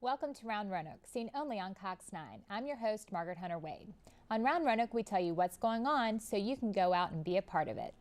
Welcome to Round Roanoke, seen only on Cox 9. I'm your host, Margaret Hunter Wade. On Round Roanoke, we tell you what's going on so you can go out and be a part of it.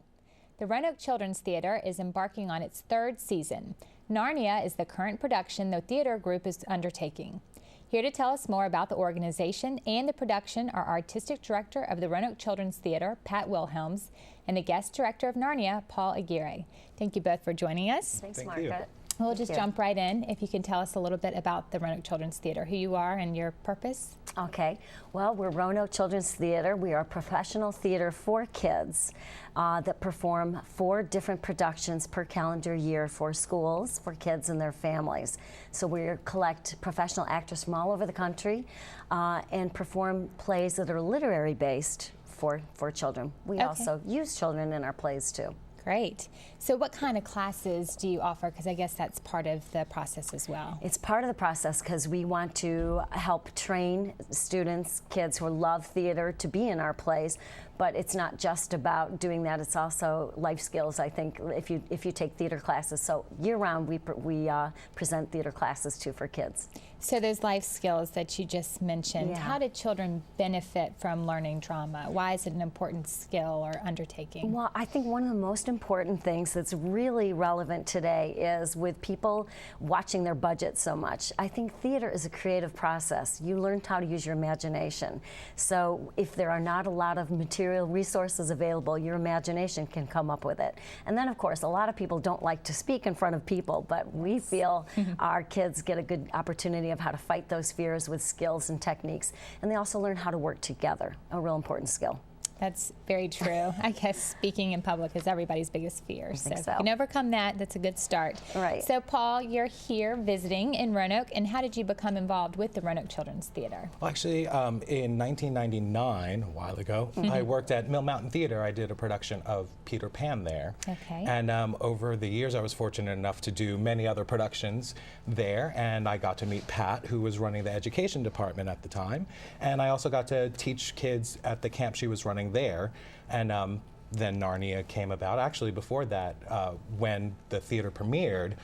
The Roanoke Children's Theater is embarking on its third season. Narnia is the current production the theater group is undertaking. Here to tell us more about the organization and the production are artistic director of the Roanoke Children's Theater, Pat Wilhelms, and the guest director of Narnia, Paul Aguirre. Thank you both for joining us. Thanks, Margaret. We'll just jump right in. If you can tell us a little bit about the Roanoke Children's Theater, who you are and your purpose. Okay. Well, we're Roanoke Children's Theater. We are a professional theater for kids that perform 4 different productions per calendar year for schools, for kids and their families. So we collect professional actors from all over the country and perform plays that are literary based for children. We also use children in our plays too. Great. So what kind of classes do you offer? Because I guess that's part of the process as well. It's part of the process because we want to help train students, kids who love theater to be in our plays. But it's not just about doing that. It's also life skills, I think, if you take theater classes. So year-round, we present theater classes, too, for kids. So those life skills that you just mentioned, Yeah. How do children benefit from learning drama? Why is it an important skill or undertaking? Well, I think one of the most important things that's really relevant today is with people watching their budget so much. I think theater is a creative process. You learn how to use your imagination. So if there are not a lot of material resources available, your imagination can come up with it. And then, of course, a lot of people don't like to speak in front of people, but we feel our kids get a good opportunity of how to fight those fears with skills and techniques. And they also learn how to work together, a real important skill. That's very true. I guess speaking in public is everybody's biggest fear. So if you can overcome that, that's a good start. Right. So Paul, you're here visiting in Roanoke, and how did you become involved with the Roanoke Children's Theater? Well, actually, in 1999, a while ago, I worked at Mill Mountain Theater. I did a production of Peter Pan there. Okay. And over the years, I was fortunate enough to do many other productions there, and I got to meet Pat, who was running the education department at the time, and I also got to teach kids at the camp she was running there. And then Narnia came about. Actually, before that, when the theater premiered,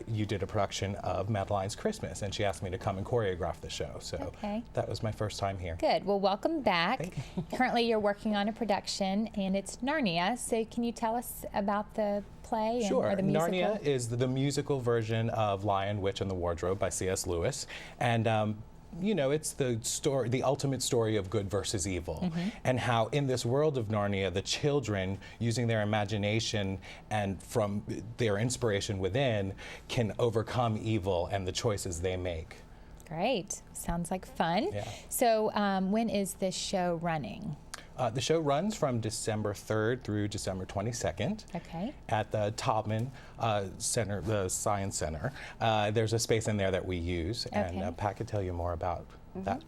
you did a production of Madeline's Christmas, and she asked me to come and choreograph the show. So that was my first time here. Good. Well, welcome back. Currently, you're working on a production, and it's Narnia. So can you tell us about the play Sure. or the musical? Narnia is the musical version of Lion, Witch, and the Wardrobe by C.S. Lewis. And you know, it's the story, the ultimate story of good versus evil, and how in this world of Narnia, the children, using their imagination and from their inspiration within, can overcome evil and the choices they make. Great. Sounds like fun. Yeah. So when is this show running? The show runs from December 3rd through December 22nd at the Taubman Center, the Science Center. There's a space in there that we use, and Pat could tell you more about that.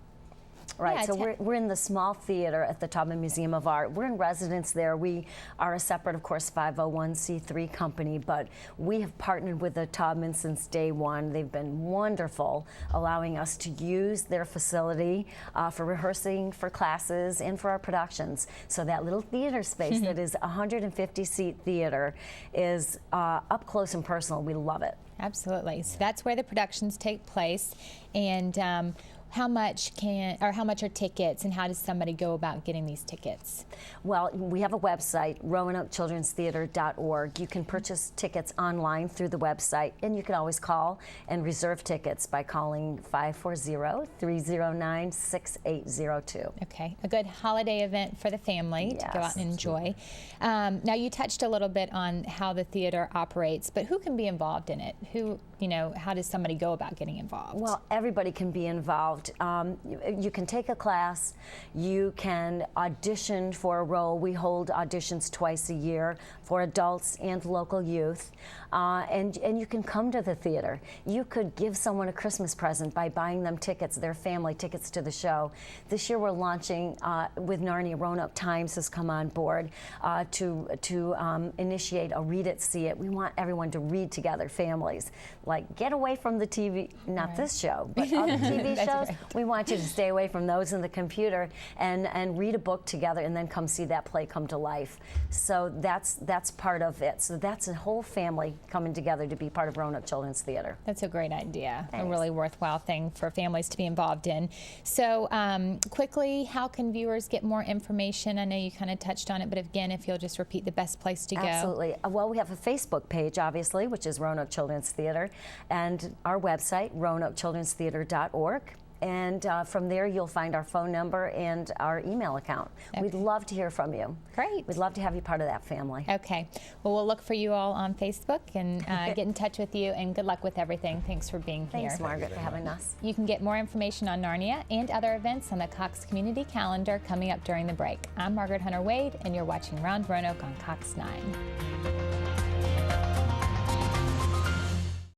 Right, so we're in the small theater at the Taubman Museum of Art. We're in residence there. We are a separate, of course, 501c3 company, but we have partnered with the Taubman since day one. They've been wonderful, allowing us to use their facility for rehearsing, for classes, and for our productions. So that little theater space that is a 150-seat theater is up close and personal. We love it. Absolutely. So that's where the productions take place. And how much are tickets, and how does somebody go about getting these tickets? Well, we have a website, roanokechildrenstheater.org. You can purchase tickets online through the website, and you can always call and reserve tickets by calling 540-309-6802. Okay, a good holiday event for the family to go out and enjoy. Now, you touched a little bit on how the theater operates, but who can be involved in it? How does somebody go about getting involved? Well, everybody can be involved. You can take a class, you can audition for a role. We hold auditions twice a year for adults and local youth, and you can come to the theater. You could give someone a Christmas present by buying them tickets, their family tickets to the show. This year we're launching with Narnia. Roanoke Times has come on board to initiate a read it, see it. We want everyone to read together, families. like, get away from the TV, not Right. this show, but other TV That's shows. right. We want you to stay away from those in the computer and read a book together and then come see that play come to life. So that's part of it. So that's a whole family coming together to be part of Roanoke Children's Theater. That's a great idea. Thanks. A really worthwhile thing for families to be involved in. So quickly, how can viewers get more information? I know you kind of touched on it, but again, if you'll just repeat the best place to go. Absolutely. Well, we have a Facebook page, obviously, which is Roanoke Children's Theater, and our website, roanokechildrenstheater.org. And from there, you'll find our phone number and our email account. Okay. We'd love to hear from you. Great. We'd love to have you part of that family. Okay. Well, we'll look for you all on Facebook and get in touch with you, and good luck with everything. Thanks for being here. Thanks, Margaret, for having us. You can get more information on Narnia and other events on the Cox Community Calendar coming up during the break. I'm Margaret Hunter Wade, and you're watching Round Roanoke on Cox 9.